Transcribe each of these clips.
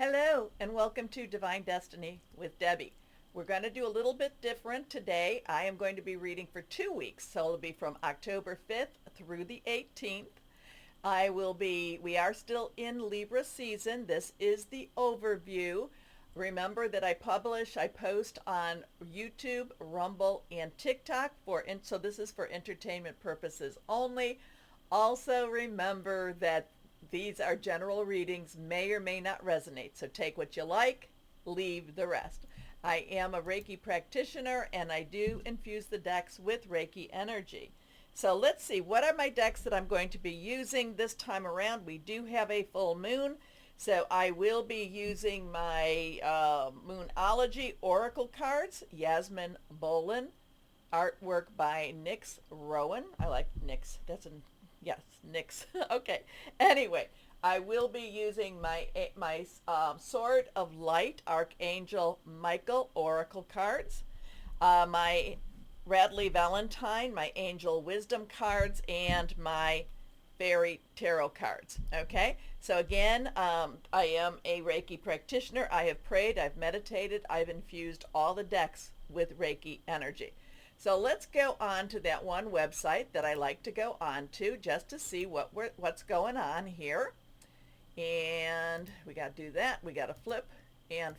Hello, and welcome to Divine Destiny with Debbie. We're going to do a little bit different today. I am going to be reading for 2 weeks, so it'll be from October 5th through the 18th. We are still in Libra season. This is the overview. Remember that I post on YouTube, Rumble, and TikTok so this is for entertainment purposes only. Also remember that these are general readings, may or may not resonate, so take what you like, leave the rest. I am a Reiki practitioner, and I do infuse the decks with Reiki energy. So let's see, what are my decks that I'm going to be using this time around? We do have a full moon, so I will be using my Moonology Oracle cards, Yasmin Bolin, artwork by Nyx Rowan. I like Nyx. Yes, Nyx. Okay. Anyway, I will be using my Sword of Light Archangel Michael Oracle cards, my Radley Valentine, my Angel Wisdom cards, and my Fairy Tarot cards. Okay, so again, I am a Reiki practitioner. I have prayed, I've meditated, I've infused all the decks with Reiki energy. So let's go on to that one website that I like to go on to just to see what's going on here. And we got to do that. We got to flip. And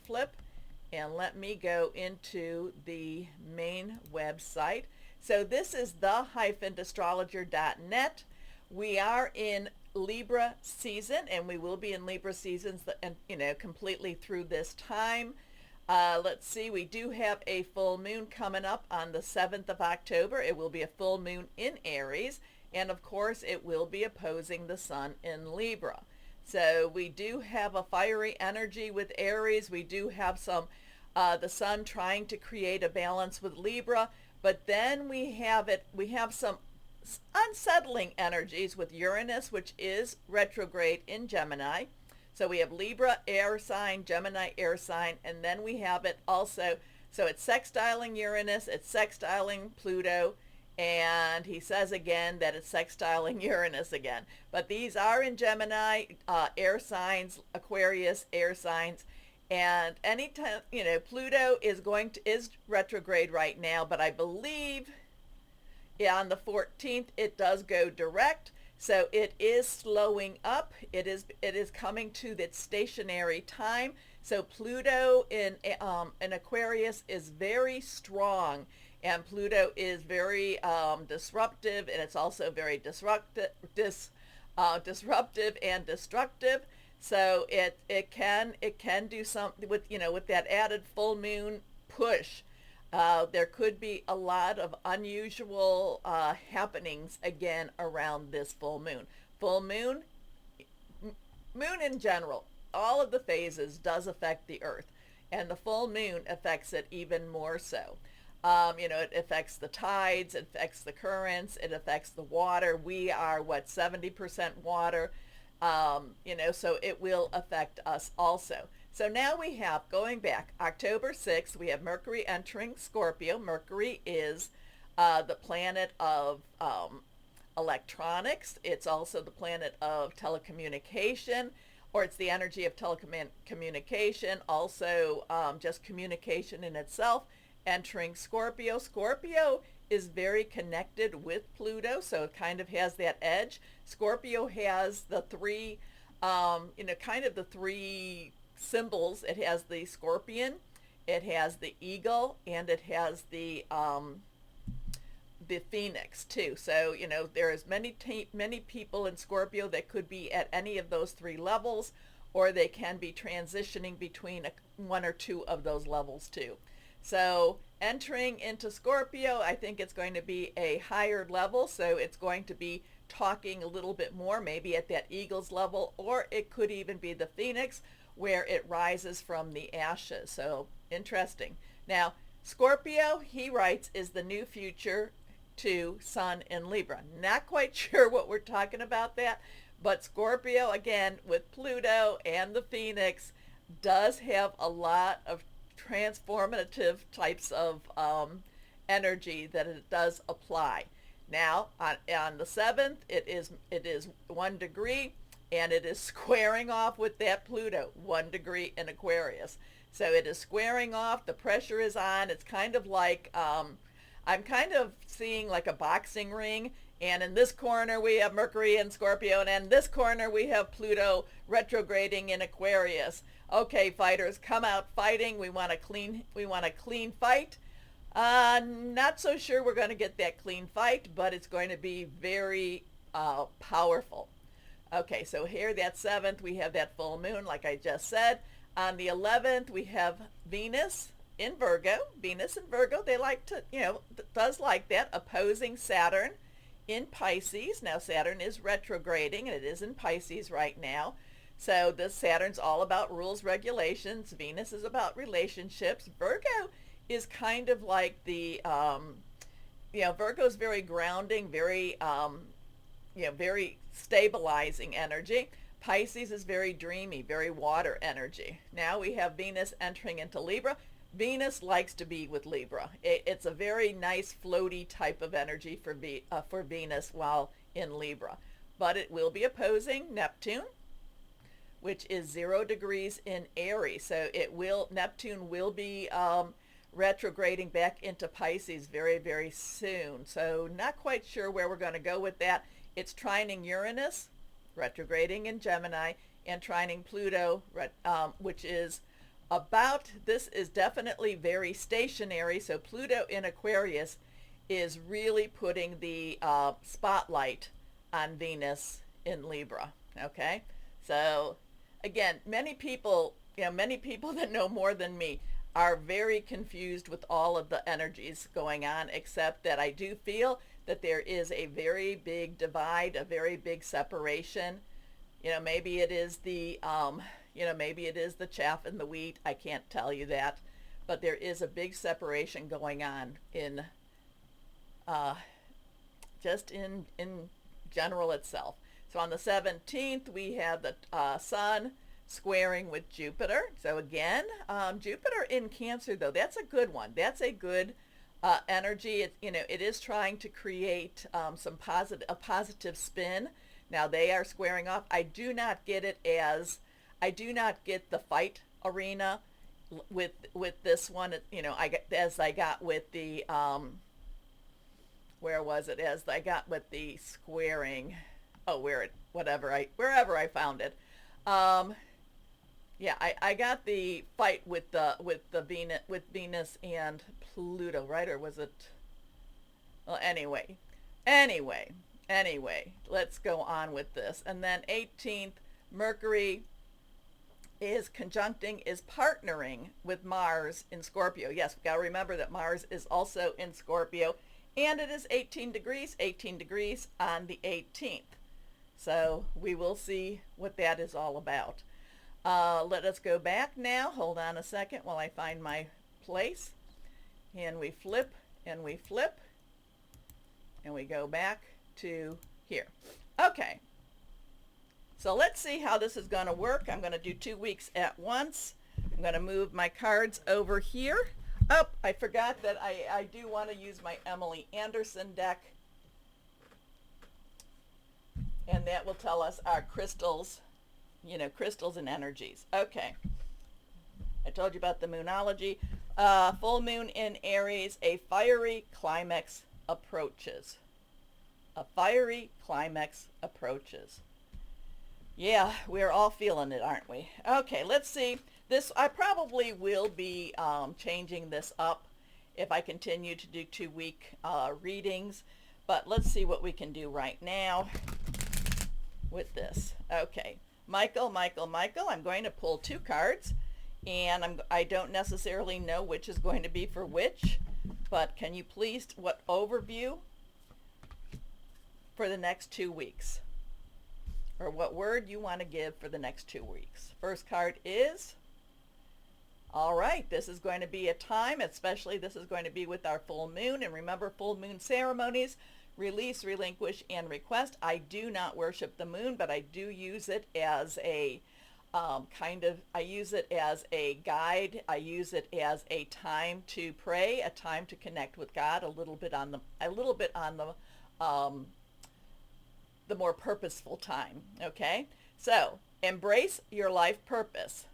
let me go into the main website. So this is the-astrologer.net. We are in Libra season, and we will be in Libra seasons, completely through this time. Let's see, we do have a full moon coming up on the 7th of October. It will be a full moon in Aries, and of course it will be opposing the sun in Libra. So we do have a fiery energy with Aries. We do have the sun trying to create a balance with Libra, but then we have some unsettling energies with Uranus, which is retrograde in Gemini. So we have Libra, air sign, Gemini, air sign, and then we have it also, so it's sextiling Uranus, it's sextiling Pluto, and he says again that it's sextiling Uranus again. But these are in Gemini, air signs, Aquarius, air signs, and anytime, Pluto is retrograde right now, but I believe on the 14th it does go direct. So it is slowing up. It is coming to that stationary time. So Pluto in Aquarius is very strong, and Pluto is very disruptive, and it's also very disruptive and destructive. So it can do something with that added full moon push. There could be a lot of unusual happenings again around this full moon. Full moon, moon in general, all of the phases does affect the earth, and the full moon affects it even more so. It affects the tides, it affects the currents, it affects the water. We are 70% water, so it will affect us also. So now we have, going back, October 6th, we have Mercury entering Scorpio. Mercury is the planet of electronics. It's also the planet of telecommunication, or it's the energy of telecommunication, also just communication in itself, entering Scorpio. Scorpio is very connected with Pluto, so it kind of has that edge. Scorpio has the three, the three symbols. It has the scorpion, it has the eagle, and it has the phoenix too. So there is many people in Scorpio that could be at any of those three levels, or they can be transitioning between one or two of those levels too. So entering into Scorpio, I think it's going to be a higher level, so it's going to be talking a little bit more, maybe at that eagle's level, or it could even be the phoenix, where it rises from the ashes. So interesting. Now, Scorpio, he writes, is the new future to Sun in Libra. Not quite sure what we're talking about that, but Scorpio, again, with Pluto and the Phoenix, does have a lot of transformative types of energy that it does apply. Now, on the 7th, it is 1 degree. and it is squaring off with that Pluto, 1 degree in Aquarius. So it is squaring off, the pressure is on. It's kind of like, I'm kind of seeing like a boxing ring, and in this corner we have Mercury in Scorpio, and in this corner we have Pluto retrograding in Aquarius. Okay, fighters, come out fighting. We want a clean fight. Not so sure we're going to get that clean fight, but it's going to be very powerful. Okay, so here, that 7th, we have that full moon, like I just said. On the 11th, we have Venus in Virgo. Venus in Virgo, they like to, does like that, opposing Saturn in Pisces. Now, Saturn is retrograding, and it is in Pisces right now. So this Saturn's all about rules, regulations. Venus is about relationships. Virgo is kind of like the, Virgo is very grounding, very, very stabilizing energy. Pisces is very dreamy, very water energy. Now we have Venus entering into Libra. Venus likes to be with Libra. It's a very nice floaty type of energy for Venus while in Libra. But it will be opposing Neptune, which is 0 degrees in Aries. So Neptune will be retrograding back into Pisces very, very soon. So not quite sure where we're going to go with that. It's trining Uranus, retrograding in Gemini, and trining Pluto, which is this is definitely very stationary. So Pluto in Aquarius is really putting the spotlight on Venus in Libra. Okay, so again, many people that know more than me are very confused with all of the energies going on, except that I do feel that there is a very big divide, a very big separation. Maybe it is the chaff and the wheat. I can't tell you that, but there is a big separation going on in just in general itself. So on the 17th, we have the Sun squaring with Jupiter. So again, Jupiter in Cancer, though, that's a good one. That's a good energy. It is trying to create a positive spin. Now they are squaring off. I do not get the fight arena with this one. As I got with the As I got with the squaring. Oh, wherever I found it. Yeah, I got the fight with Venus and Pluto, right? Or was it? Well, anyway, let's go on with this. And then 18th, Mercury is partnering with Mars in Scorpio. Yes, we've got to remember that Mars is also in Scorpio, and it is 18 degrees on the 18th. So we will see what that is all about. Let us go back now. Hold on a second while I find my place. And we flip, and we flip, and we go back to here. Okay. So let's see how this is going to work. I'm going to do 2 weeks at once. I'm going to move my cards over here. Oh, I forgot that I do want to use my Emily Anderson deck. And that will tell us our crystals, crystals and energies. Okay. I told you about the moonology. Full moon in Aries, a fiery climax approaches. A fiery climax approaches. Yeah, we're all feeling it, aren't we? Okay, let's see. I probably will be changing this up if I continue to do 2-week readings. But let's see what we can do right now with this. Okay, Michael, I'm going to pull 2 cards, and I don't necessarily know which is going to be for which, but can you please, what overview for the next 2 weeks? Or what word you want to give for the next 2 weeks. First card is, all right, this is going to be a time, especially this is going to be with our full moon. And remember, full moon ceremonies, release, relinquish, and request. I do not worship the moon, but I do use it as a I use it as a guide. I use it as a time to pray, a time to connect with God, a little bit on the more purposeful time. Okay, So, embrace your life purpose.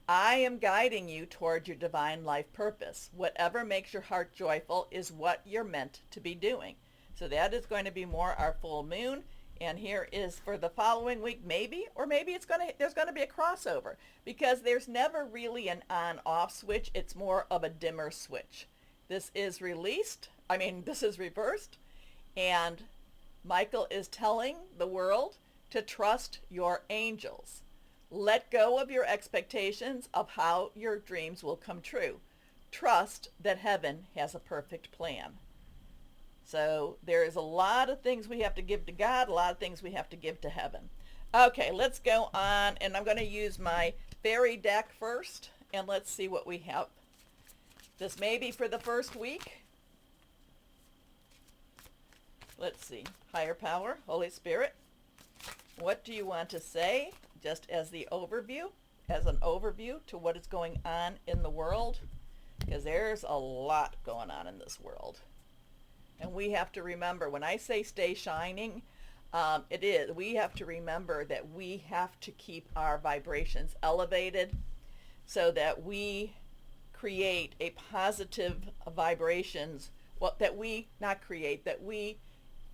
I am guiding you toward your divine life purpose. Whatever makes your heart joyful is what you're meant to be doing. So that is going to be more our full moon. And here is for the following week, maybe, or maybe there's going to be a crossover, because there's never really an on-off switch. It's more of a dimmer switch. This is this is reversed, and Michael is telling the world to trust your angels. Let go of your expectations of how your dreams will come true. Trust that heaven has a perfect plan. So there is a lot of things we have to give to God, a lot of things we have to give to heaven. Okay, let's go on, and I'm going to use my fairy deck first, and let's see what we have. This may be for the first week. Let's see. Higher power, Holy Spirit, what do you want to say just as an overview to what is going on in the world? Because there's a lot going on in this world. And we have to remember, when I say stay shining, we have to remember that we have to keep our vibrations elevated so that we create a positive vibrations, that we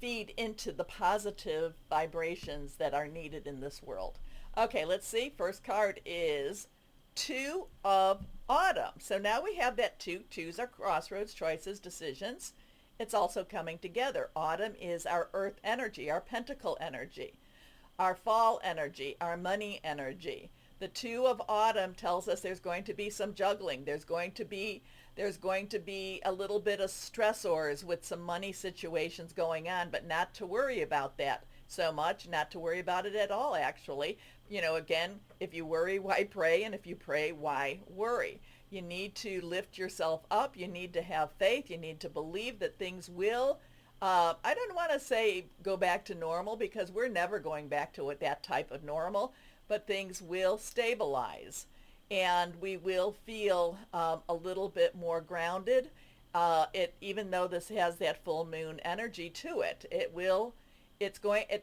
feed into the positive vibrations that are needed in this world. Okay, let's see. First card is Two of Autumn. So now we have that two. Twos are crossroads, choices, decisions. It's also coming together. Autumn is our earth energy, our pentacle energy, our fall energy, our money energy. The Two of Autumn tells us there's going to be some juggling. There's going to be a little bit of stressors with some money situations going on, but not to worry about that so much, not to worry about it at all, actually. Again, if you worry, why pray? And if you pray, why worry? You need to lift yourself up. You need to have faith. You need to believe that things will, I don't want to say go back to normal, because we're never going back to that type of normal, but things will stabilize and we will feel a little bit more grounded. Even though this has that full moon energy to it,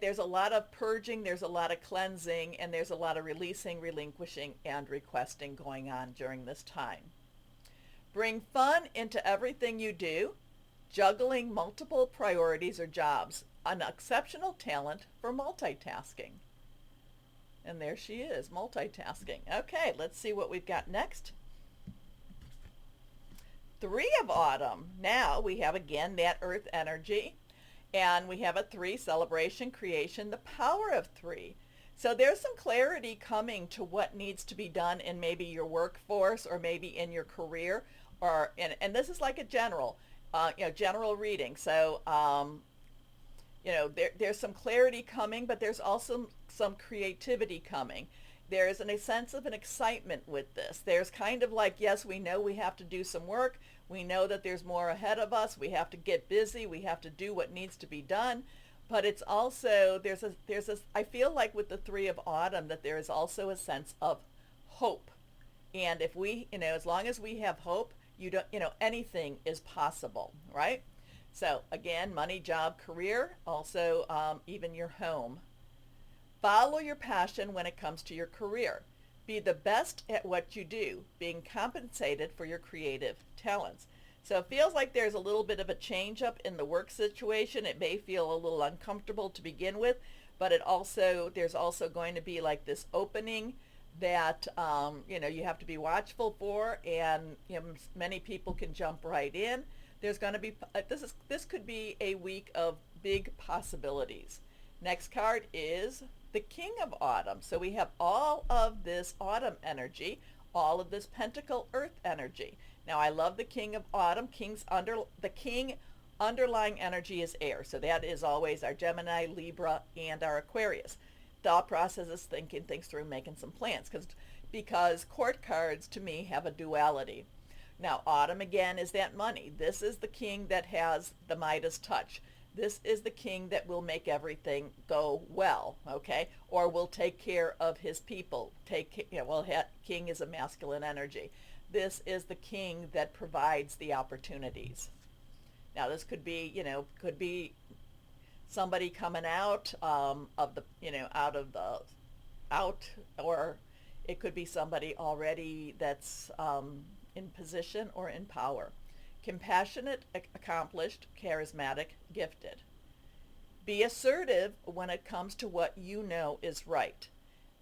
there's a lot of purging, there's a lot of cleansing, and there's a lot of releasing, relinquishing, and requesting going on during this time. Bring fun into everything you do, juggling multiple priorities or jobs, an exceptional talent for multitasking. And there she is, multitasking. Okay, let's see what we've got next. Three of Autumn. Now we have again that earth energy. And we have a 3, celebration, creation, the power of 3. So there's some clarity coming to what needs to be done in maybe your workforce or maybe in your career, and this is like a general reading. So there's some clarity coming, but there's also some creativity coming. There's a sense of an excitement with this. There's kind of like, yes, we know we have to do some work. We know that there's more ahead of us. We have to get busy. We have to do what needs to be done. But it's also, I feel like with the 3 of Autumn that there is also a sense of hope. And if we, as long as we have hope, anything is possible, right? So again, money, job, career, also even your home. Follow your passion when it comes to your career. Be the best at what you do, being compensated for your creative talents. So it feels like there's a little bit of a change up in the work situation. It may feel a little uncomfortable to begin with, but there's also going to be like this opening that you have to be watchful for, and many people can jump right in. There's going to be this could be a week of big possibilities. Next card is the King of Autumn. So we have all of this autumn energy, all of this pentacle earth energy. Now I love the King of Autumn. The King underlying energy is air. So that is always our Gemini, Libra, and our Aquarius. Thought process is thinking things through, making some plans, because court cards to me have a duality. Now Autumn again is that money. This is the king that has the Midas touch. This is the king that will make everything go well, okay? Or will take care of his people. King is a masculine energy. This is the king that provides the opportunities. Now this could be somebody coming out of the out, or it could be somebody already that's in position or in power. Compassionate, accomplished, charismatic, gifted. Be assertive when it comes to what you know is right.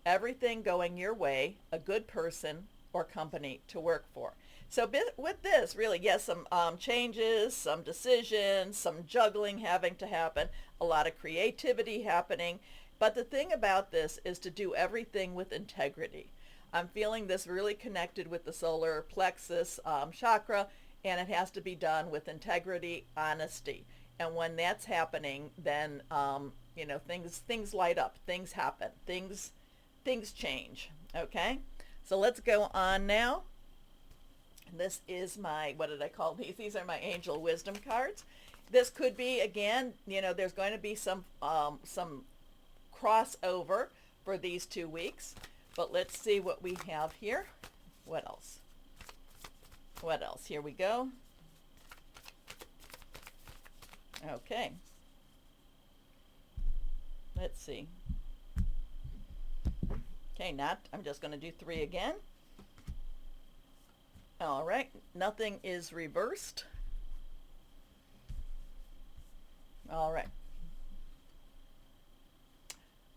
Everything going your way, a good person or company to work for. So with this, really, yes, some changes, some decisions, some juggling having to happen, a lot of creativity happening. But the thing about this is to do everything with integrity. I'm feeling this really connected with the solar plexus chakra, and it has to be done with integrity, honesty. And when that's happening, then things light up, things happen, things change. Okay, so let's go on now. This is my, what did I call these? These are my angel wisdom cards. This could be, again, there's going to be some crossover for these 2 weeks. But let's see what we have here. What else? What else? Here we go. Okay. Let's see. Okay, I'm just going to do 3 again. All right. Nothing is reversed. All right.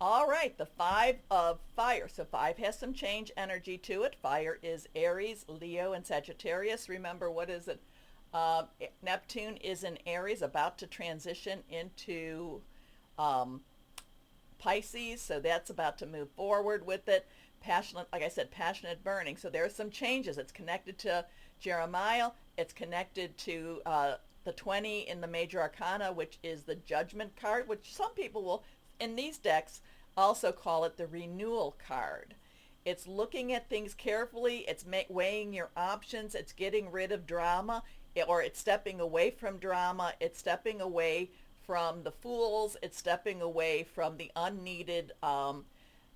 All right, the 5 of fire. So 5 has some change energy to it. Fire is Aries, Leo, and Sagittarius. Remember, what is it? Neptune is in Aries, about to transition into Pisces. So that's about to move forward with it. Passionate, like I said, passionate burning. So there are some changes. It's connected to Jeremiah. It's connected to the 20 in the Major Arcana, which is the Judgment card, which some people will, in these decks, also call it the renewal card. It's looking at things carefully. It's weighing your options. It's getting rid of drama, or it's stepping away from drama. It's stepping away from the fools. It's stepping away from the unneeded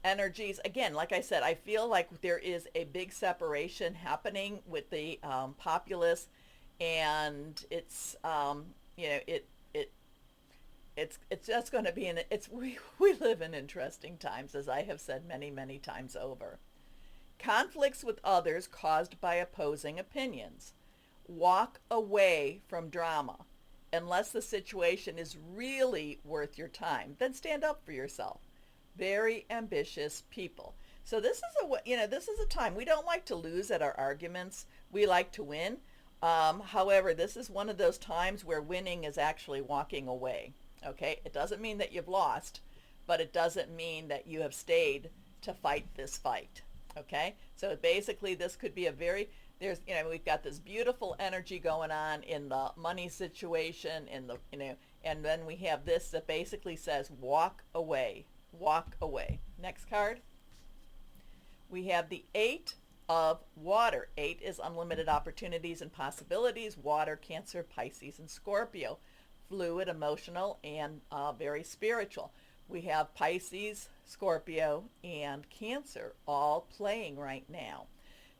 energies. Again, like I said, I feel like there is a big separation happening with the populace, and it's it's just going to be we live in interesting times, as I have said many times over. Conflicts with others caused by opposing opinions. Walk away from drama. Unless the situation is really worth your time, then stand up for yourself. Very ambitious people. So this is a time we don't like to lose at our arguments. We like to win. However, this is one of those times where winning is actually walking away. Okay, it doesn't mean that you've lost, but it doesn't mean that you have stayed to fight this fight. Okay, so basically this could be we've got this beautiful energy going on in the money situation, and then we have this that basically says walk away, walk away. Next card. We have the 8 of water. 8 is unlimited opportunities and possibilities. Water, Cancer, Pisces, and Scorpio. Fluid, emotional, and very spiritual. We have Pisces, Scorpio, and Cancer all playing right now.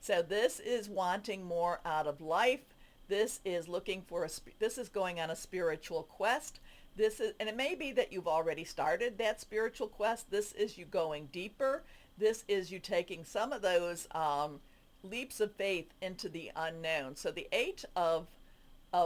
So this is wanting more out of life. This is looking for this is going on a spiritual quest. And it may be that you've already started that spiritual quest. This is you going deeper. This is you taking some of those leaps of faith into the unknown. So the 8 of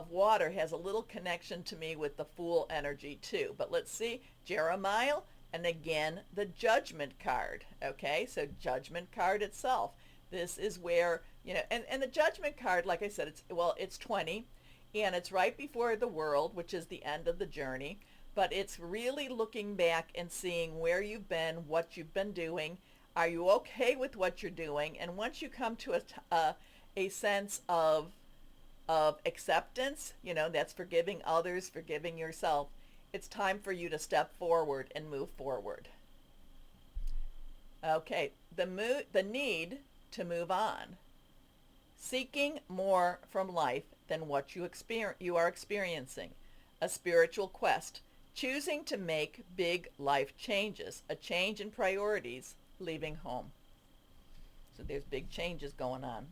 water has a little connection to me with the Fool energy too. But let's see, Jeremiah, and again the Judgment card. Okay, so Judgment card itself. This is where, and the Judgment card, like I said, it's 20, and it's right before the world, which is the end of the journey. But it's really looking back and seeing where you've been, what you've been doing. Are you okay with what you're doing? And once you come to a sense of acceptance, that's forgiving others, forgiving yourself, it's time for you to step forward and move forward. Okay, the need to move on. Seeking more from life than what you are experiencing. A spiritual quest. Choosing to make big life changes. A change in priorities. Leaving home. So there's big changes going on.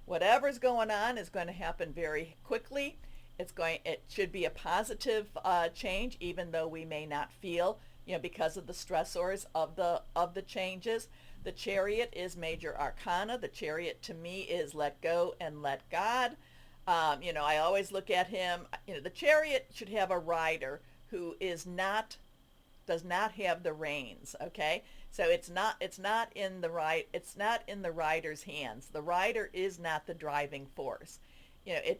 Whatever's going on is going to happen very quickly. It should be a positive change, even though we may not feel, because of the stressors of the changes. The Chariot is major arcana. The Chariot to me is let go and let God. I always look at him. The Chariot should have a rider who does not have the reins. Okay, so it's not in the rider's hands. The rider is not the driving force.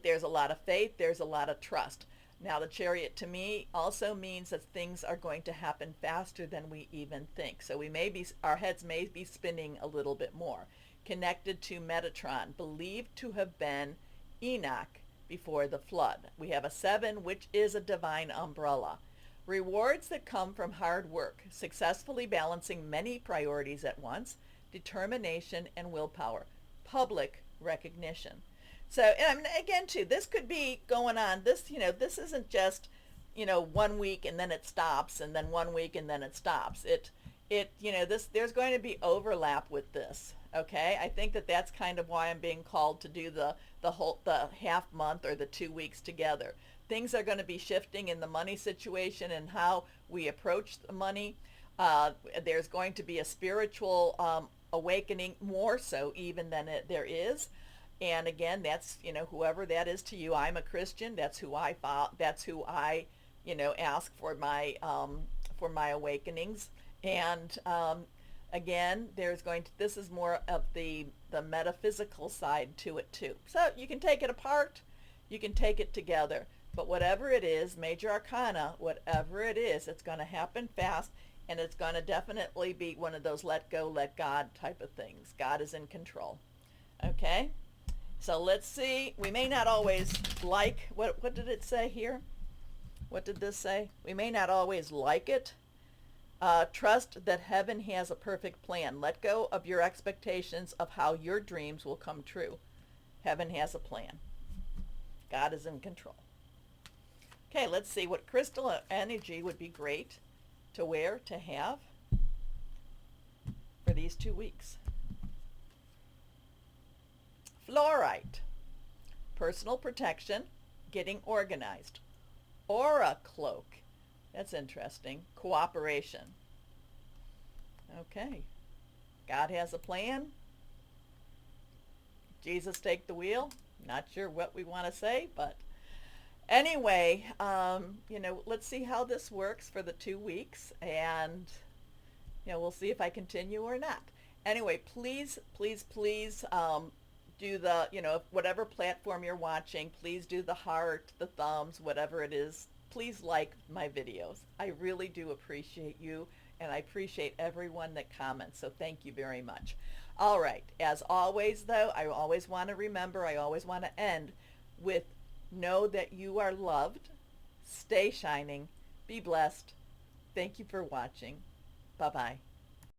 There's a lot of faith. There's a lot of trust. Now, the Chariot to me also means that things are going to happen faster than we even think. So our heads may be spinning a little bit more. Connected to Metatron, believed to have been Enoch before the flood. We have a 7, which is a divine umbrella. Rewards that come from hard work, successfully balancing many priorities at once, determination and willpower, public recognition. So, and again, too, this could be going on. This isn't just, 1 week and then it stops, and then 1 week and then it stops. There's going to be overlap with this. Okay, I think that's kind of why I'm being called to do the half month or the 2 weeks together. Things are going to be shifting in the money situation and how we approach the money. There's going to be a spiritual awakening, more so even than there is. And again, that's, whoever that is to you. I'm a Christian. That's who I follow. That's who I, ask for my awakenings. And again, this is more of the metaphysical side to it too. So you can take it apart, you can take it together. But whatever it is, major arcana, whatever it is, it's going to happen fast, and it's going to definitely be one of those let go, let God type of things. God is in control. Okay? So let's see. We may not always like, what did it say here? What did this say? We may not always like it. Trust that heaven has a perfect plan. Let go of your expectations of how your dreams will come true. Heaven has a plan. God is in control. Okay, let's see what crystal energy would be great to wear, to have for these 2 weeks. Fluorite, personal protection, getting organized. Aura cloak, that's interesting. Cooperation. Okay, God has a plan. Jesus take the wheel. Not sure what we want to say, but anyway, let's see how this works for the 2 weeks, and we'll see if I continue or not. Anyway, please do the, whatever platform you're watching, please do the heart, the thumbs, whatever it is. Please like my videos. I really do appreciate you, and I appreciate everyone that comments, so thank you very much. All right, as always, though, I always want to end with know that you are loved, stay shining, be blessed. Thank you for watching. Bye-bye.